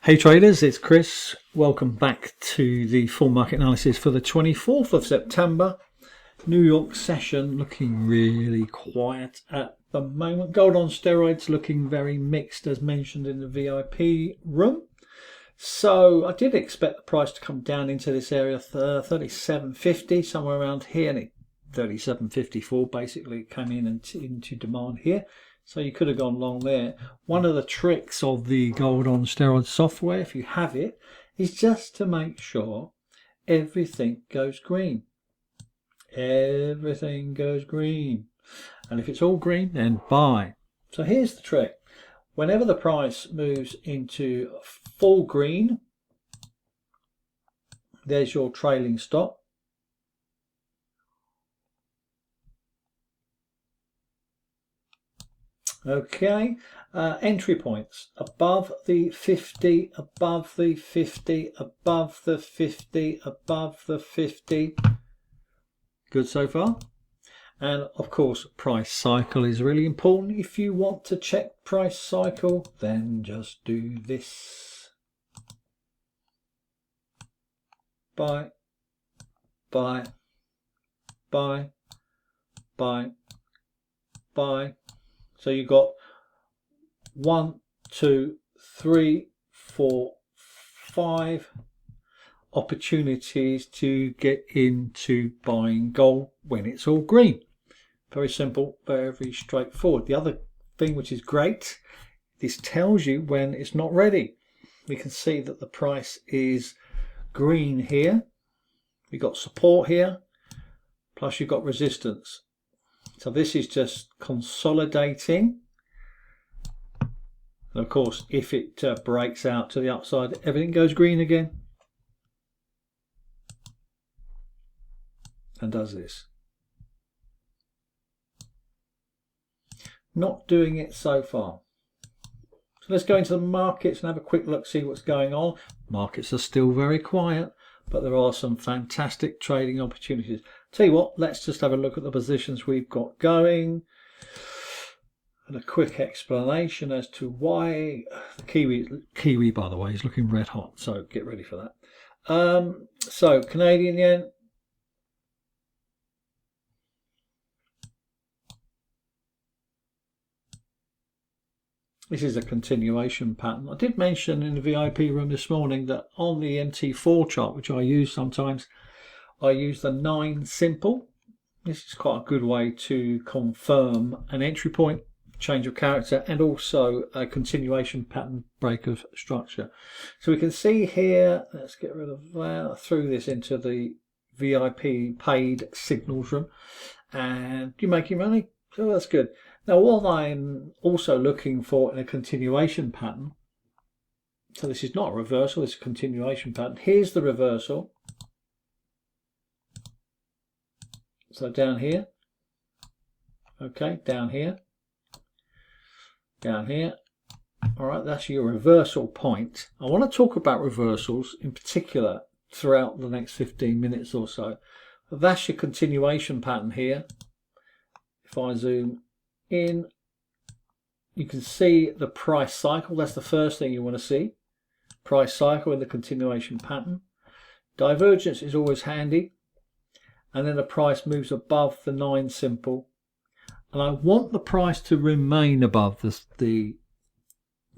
Hey traders, it's Chris. Welcome back to the full market analysis for the 24th of September. New York session looking really quiet at the moment. Gold on steroids looking very mixed as mentioned in the VIP room. So I did expect the price to come down into this area, 37.50, somewhere around here, and 37.54 basically came in into demand here. So you could have gone long there. One of the tricks of the gold on steroids software, if you have it, is just to make sure everything goes green. Everything goes green. And if it's all green, then buy. So here's the trick. Whenever the price moves into full green, there's your trailing stop. Okay, entry points above the 50, above the 50, above the 50, above the 50. Good so far. And of course, price cycle is really important. If you want to check price cycle, then just do this. Buy, buy, buy, buy, buy. So you've got 1, 2, 3, 4, 5 opportunities to get into buying gold when it's all green. Very simple, very straightforward. The other thing which is great, this tells you when it's not ready. We can see that the price is green here. We've got support here, plus you've got resistance. So this is just consolidating. And of course, if it breaks out to the upside, everything goes green again. And does this. Not doing it so far. So let's go into the markets and have a quick look, see what's going on. Markets are still very quiet, but there are some fantastic trading opportunities. Tell you what, let's just have a look at the positions we've got going and a quick explanation as to why the Kiwi by the way is looking red hot, so get ready for that. So Canadian yen, this is a continuation pattern. I did mention in the VIP room this morning that on the MT4 chart, which I use sometimes, I use the 9 simple. This is quite a good way to confirm an entry point, change of character, and also a continuation pattern break of structure. So we can see here, let's get rid of that. I threw this into the VIP paid signals room, and you're making money, so that's good. Now what I'm also looking for in a continuation pattern, so this is not a reversal, this is a continuation pattern. Here's the reversal. So down here, okay, down here, down here. All right, that's your reversal point. I want to talk about reversals in particular throughout the next 15 minutes or so. That's your continuation pattern here. If I zoom in, you can see the price cycle. That's the first thing you want to see. Price cycle in the continuation pattern. Divergence is always handy. And then the price moves above the 9 simple, and I want the price to remain above the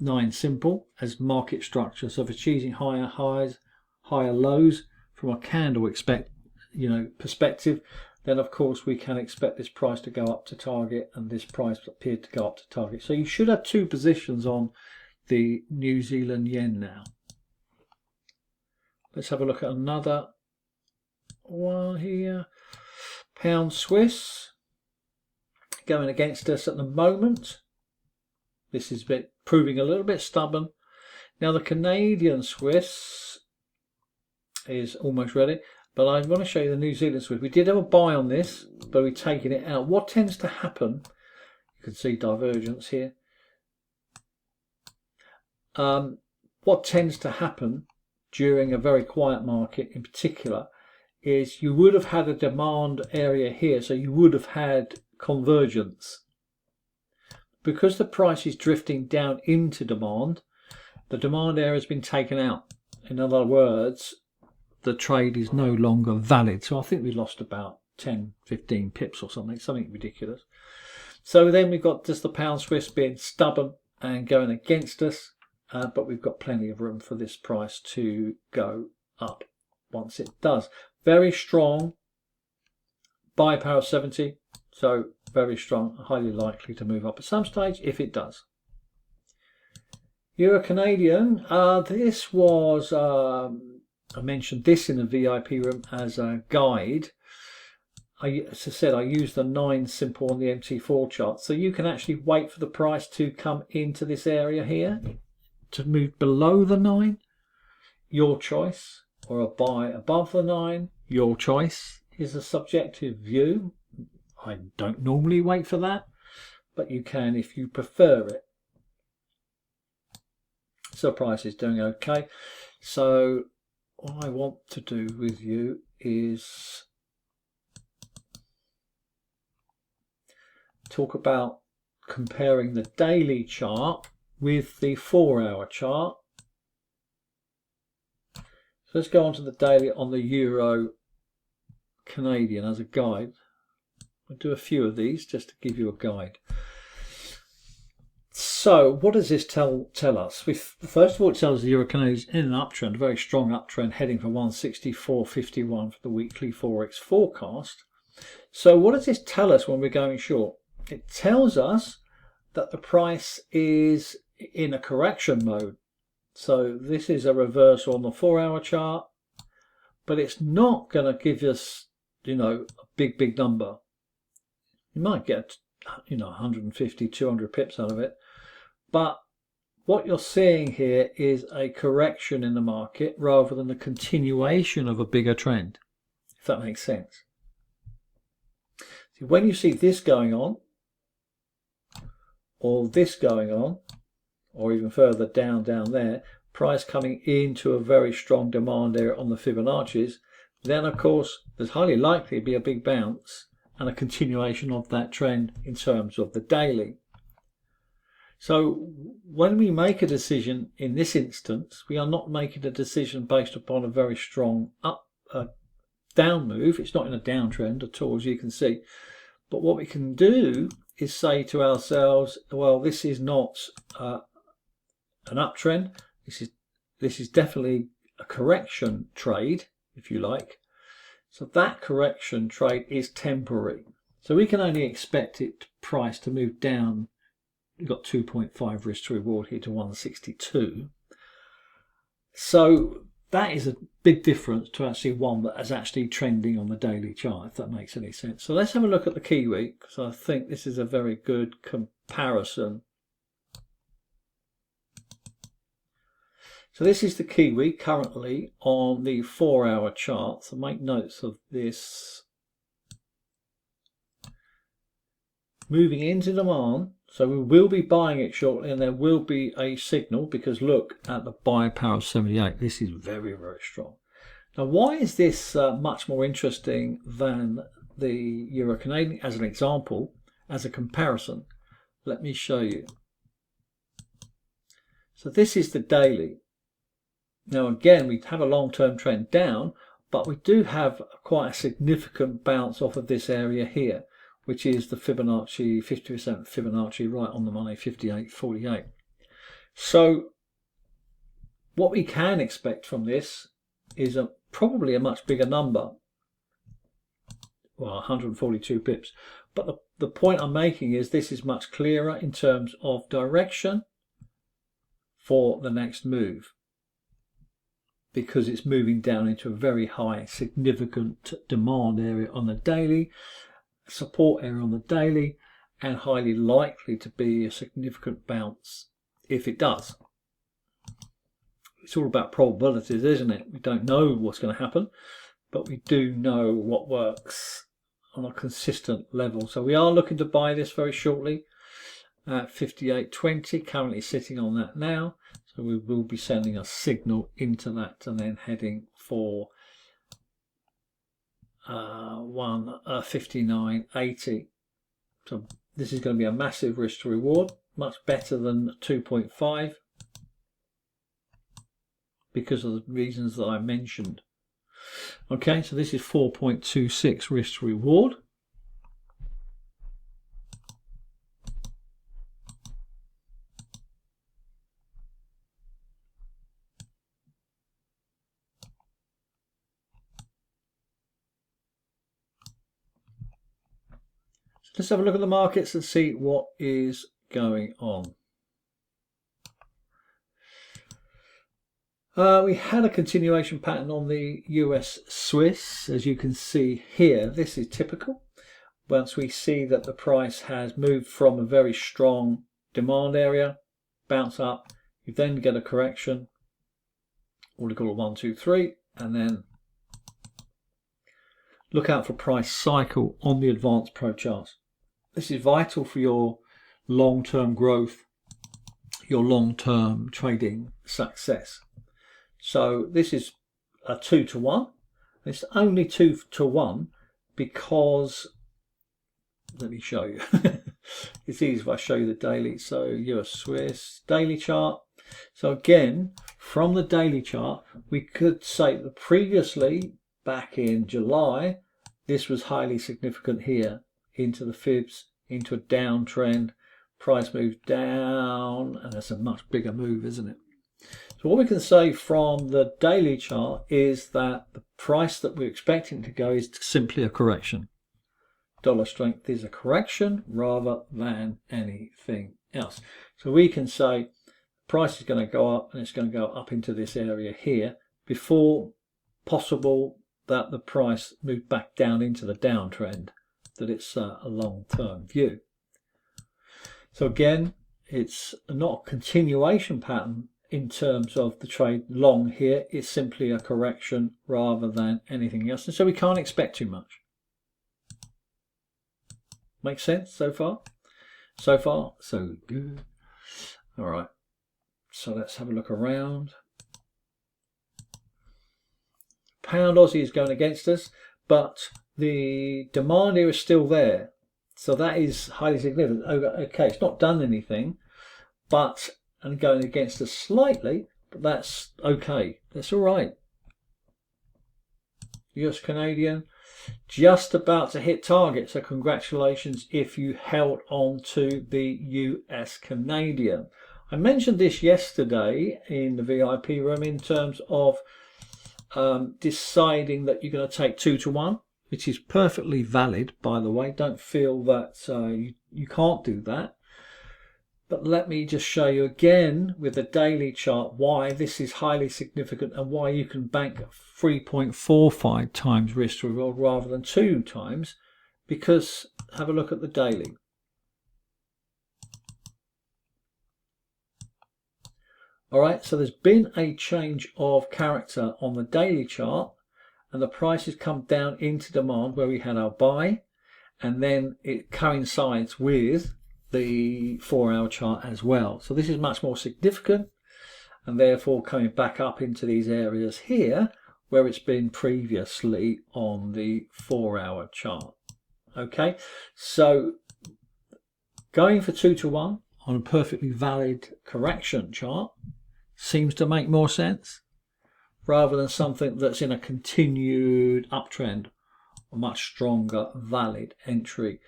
9 simple as market structure. So if it's choosing higher highs, higher lows from a candle perspective, then of course we can expect this price to go up to target, and this price appeared to go up to target. So you should have 2 positions on the New Zealand yen now. Let's have a look at another one here. Pound Swiss going against us at the moment. This is proving a little bit stubborn. Now the Canadian Swiss is almost ready, but I want to show you the New Zealand Swiss. We did have a buy on this, but we're taking it out. What tends to happen, you can see divergence here. What tends to happen during a very quiet market in particular is you would have had a demand area here, so you would have had convergence. Because the price is drifting down into demand, the demand area has been taken out. In other words, the trade is no longer valid. So I think we lost about 10, 15 pips or something ridiculous. So then we've got just the pound Swiss being stubborn and going against us, but we've got plenty of room for this price to go up once it does. Very strong buy power of 70, so very strong, highly likely to move up at some stage if it does. Euro Canadian, this was, I mentioned this in the VIP room as a guide. As I said, I used the 9 simple on the MT4 chart, so you can actually wait for the price to come into this area here, to move below the 9, your choice, or a buy above the 9, your choice, is a subjective view. I don't normally wait for that, but you can if you prefer it. So price is doing okay. So what I want to do with you is talk about comparing the daily chart with the 4-hour chart. So let's go on to the daily on the Euro Canadian as a guide. I'll do a few of these just to give you a guide. So what does this tell us? First of all, it tells us the Euro Canadian is in an uptrend, a very strong uptrend, heading for 164.51 for the weekly Forex forecast. So what does this tell us when we're going short? It tells us that the price is in a correction mode. So this is a reversal on the 4-hour chart, but it's not going to give us, a big number. You might get, 150, 200 pips out of it. But what you're seeing here is a correction in the market rather than a continuation of a bigger trend, if that makes sense. See, when you see this going on, or this going on, or even further down there, price coming into a very strong demand area on the Fibonacci's, then of course there's highly likely to be a big bounce and a continuation of that trend in terms of the daily. So when we make a decision in this instance, we are not making a decision based upon a very strong down move. It's not in a downtrend at all, as you can see. But what we can do is say to ourselves, well, this is not an uptrend. This is definitely a correction trade, if you like. So that correction trade is temporary. So we can only expect it price to move down. We've got 2.5 risk to reward here to 162. So that is a big difference to actually one that is actually trending on the daily chart, if that makes any sense. So let's have a look at the Kiwi, because I think this is a very good comparison. So this is the Kiwi currently on the 4-hour chart. So make notes of this. Moving into demand. So we will be buying it shortly, and there will be a signal, because look at the buy power of 78. This is very, very strong. Now, why is this much more interesting than the Euro Canadian as an example, as a comparison? Let me show you. So this is the daily. Now again, we have a long-term trend down, but we do have quite a significant bounce off of this area here, which is the Fibonacci, 50% Fibonacci, right on the money, 58.48. So what we can expect from this is probably a much bigger number, well, 142 pips. But the point I'm making is this is much clearer in terms of direction for the next move, because it's moving down into a very high significant demand area on the daily, support area on the daily, and highly likely to be a significant bounce if it does. It's all about probabilities, isn't it? We don't know what's going to happen, but we do know what works on a consistent level. So we are looking to buy this very shortly at 58.20, currently sitting on that now. So we will be sending a signal into that and then heading for 159.80. So this is going to be a massive risk to reward, much better than 2.5. because of the reasons that I mentioned. Okay, so this is 4.26 risk to reward. So let's have a look at the markets and see what is going on. We had a continuation pattern on the US Swiss, as you can see here. This is typical. Once we see that the price has moved from a very strong demand area, bounce up, you then get a correction, what we call a 1, 2, 3, and then look out for price cycle on the advanced pro charts. This is vital for your long-term growth, your long-term trading success. So this is a 2 to 1. It's only 2 to 1 because, let me show you. It's easy if I show you the daily. So US Swiss daily chart. So again, from the daily chart, we could say that previously, back in July, this was highly significant here into the fibs, into a downtrend. Price moves down, and that's a much bigger move, isn't it? So what we can say from the daily chart is that the price that we're expecting to go is simply a correction. Dollar strength is a correction rather than anything else. So we can say the price is going to go up, and it's going to go up into this area here before possible that the price moves back down into the downtrend, that it's a long-term view. So again, it's not a continuation pattern in terms of the trade long here. It's simply a correction rather than anything else, and so we can't expect too much. Makes sense so far? So far, so good. All right, so let's have a look around. Pound Aussie is going against us, but the demand here is still there, so that is highly significant. Okay, it's not done anything, but and going against us slightly, but that's okay. That's all right. US Canadian just about to hit target, so congratulations if you held on to the US Canadian. I mentioned this yesterday in the VIP room in terms of deciding that you're going to take 2 to 1, which is perfectly valid, by the way. Don't feel that you can't do that. But let me just show you again with the daily chart why this is highly significant and why you can bank 3.45 times risk to reward rather than 2 times, because have a look at the daily. All right, so there's been a change of character on the daily chart, and the price has come down into demand where we had our buy, and then it coincides with the 4-hour chart as well. So this is much more significant, and therefore coming back up into these areas here where it's been previously on the 4-hour chart. Okay, so going for 2 to 1 on a perfectly valid correction chart seems to make more sense rather than something that's in a continued uptrend, a much stronger valid entry.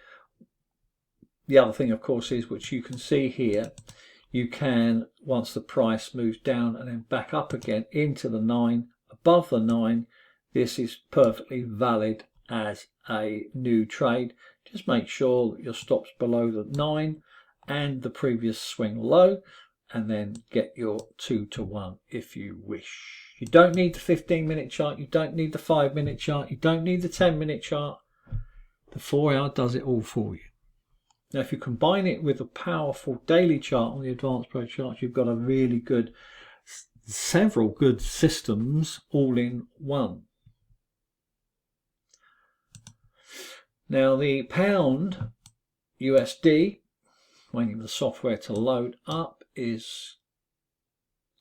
The other thing, of course, is, which you can see here, you can, once the price moves down and then back up again into the 9, above the 9, this is perfectly valid as a new trade. Just make sure that your stop's below the 9 and the previous swing low, and then get your 2 to 1 if you wish. You don't need the 15-minute chart, you don't need the 5-minute chart, you don't need the 10-minute chart. The 4-hour does it all for you. Now, if you combine it with a powerful daily chart on the Advanced Pro chart, you've got a really good, several good systems all in one. Now, the pound USD, waiting for the software to load up, is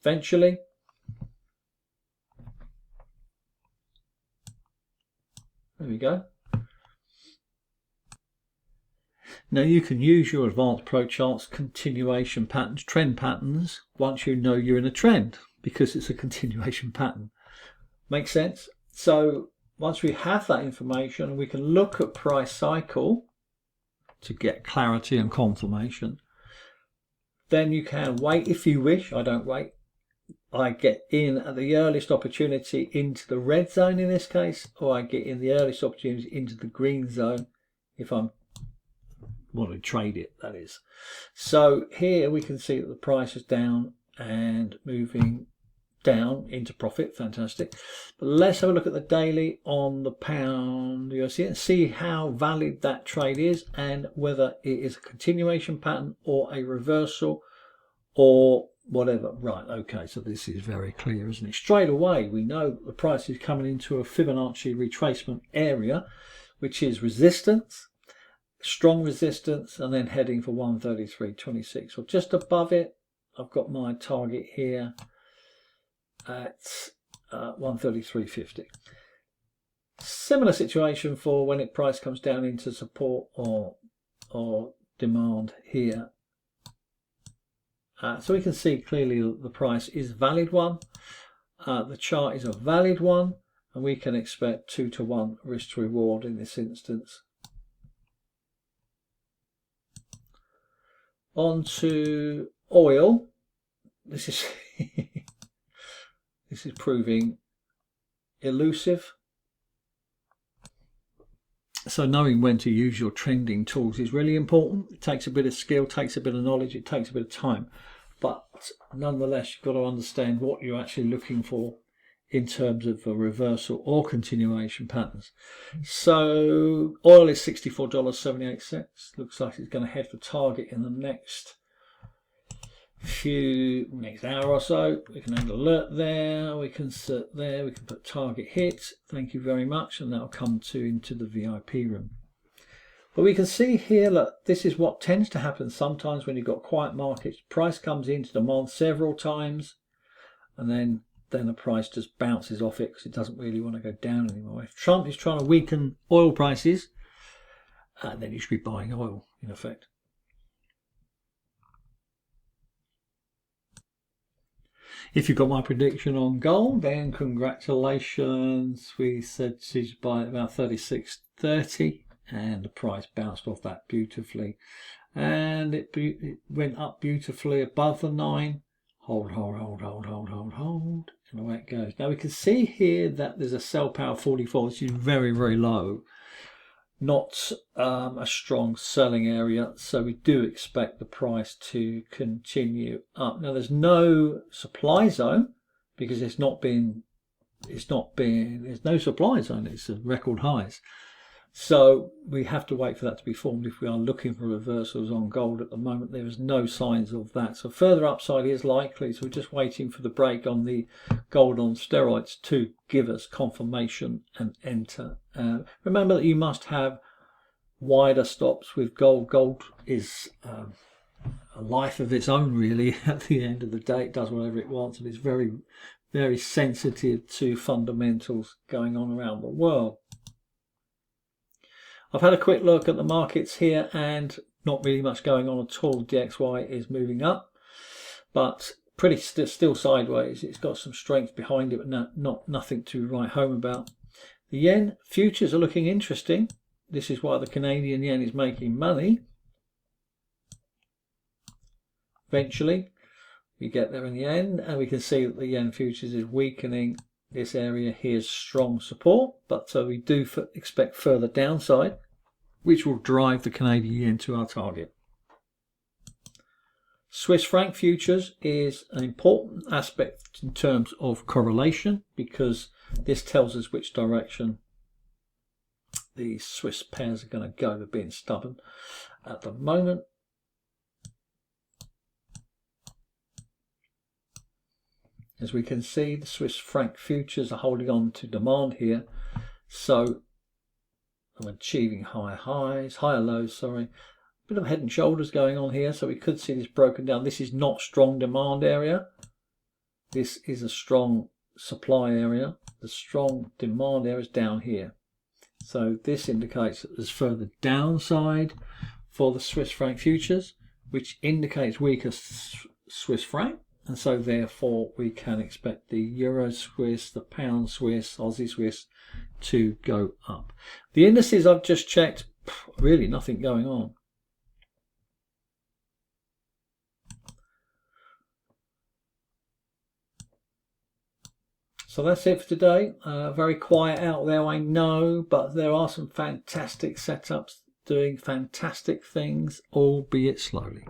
eventually. There we go. Now you can use your Advanced Pro charts, continuation patterns, trend patterns, once you know you're in a trend. because it's a continuation pattern. Make sense? So once we have that information, we can look at price cycle to get clarity and confirmation. Then you can wait if you wish. I don't wait. I get in at the earliest opportunity into the red zone in this case, or I get in the earliest opportunity into the green zone if I'm want to trade it, that is. So here we can see that the price is down and moving down into profit. Fantastic. But let's have a look at the daily on the pound USD and see how valid that trade is and whether it is a continuation pattern or a reversal or whatever. Right, okay, so this is very clear, isn't it? Straight away we know that the price is coming into a Fibonacci retracement area, which is resistance, strong resistance, and then heading for 133.26 or just above it. I've got my target here at 133.50. Similar situation for when it price comes down into support or demand here. So we can see clearly that the price is a valid one. The chart is a valid one, and we can expect 2-to-1 risk to reward in this instance. On to oil. This is this is proving elusive. So knowing when to use your trending tools is really important. It takes a bit of skill, takes a bit of knowledge, it takes a bit of time. But nonetheless, you've got to understand what you're actually looking for in terms of a reversal or continuation patterns. So oil is $64.78. Looks like it's going to head for target in the next hour or so. We can add an alert there, we can set there, we can put target hit, thank you very much, and that'll come into the VIP room. But we can see here that this is what tends to happen sometimes when you've got quiet markets. Price comes into demand several times, and then the price just bounces off it because it doesn't really want to go down anymore. If Trump is trying to weaken oil prices, then you should be buying oil in effect. If you got my prediction on gold, then congratulations. We said to buy about 36.30, and the price bounced off that beautifully, and it went up beautifully above the 9. Hold, and away it goes. Now we can see here that there's a sell power 44, which is very, very low. Not a strong selling area, so we do expect the price to continue up. Now there's no supply zone because there's no supply zone. It's a record highs, so we have to wait for that to be formed if we are looking for reversals on gold. At the moment there is no signs of that, so further upside is likely, so we're just waiting for the break on the gold on steroids to give us confirmation and enter. Remember that you must have wider stops with gold. Gold is a life of its own, really. At the end of the day, it does whatever it wants, and it's very, very sensitive to fundamentals going on around the world. I've had a quick look at the markets here, and not really much going on at all. DXY is moving up, but pretty still sideways. It's got some strength behind it, but nothing to write home about. The yen futures are looking interesting. This is why the Canadian yen is making money. Eventually, we get there in the end, and we can see that the yen futures is weakening. This area here is strong support, but so we do expect further downside, which will drive the Canadian yen to our target. Swiss franc futures is an important aspect in terms of correlation, because this tells us which direction the Swiss pairs are going to go. They're being stubborn at the moment. As we can see, the Swiss franc futures are holding on to demand here, so I'm achieving higher lows, sorry. Bit of head and shoulders going on here, so we could see this broken down. This is not strong demand area. This is a strong supply area. The strong demand area is down here. So this indicates that there's further downside for the Swiss franc futures, which indicates weaker Swiss franc. and so therefore we can expect the Euro Swiss, the Pound Swiss, Aussie Swiss to go up. The indices I've just checked, really nothing going on. So that's it for today. Very quiet out there, I know, but there are some fantastic setups doing fantastic things, albeit slowly.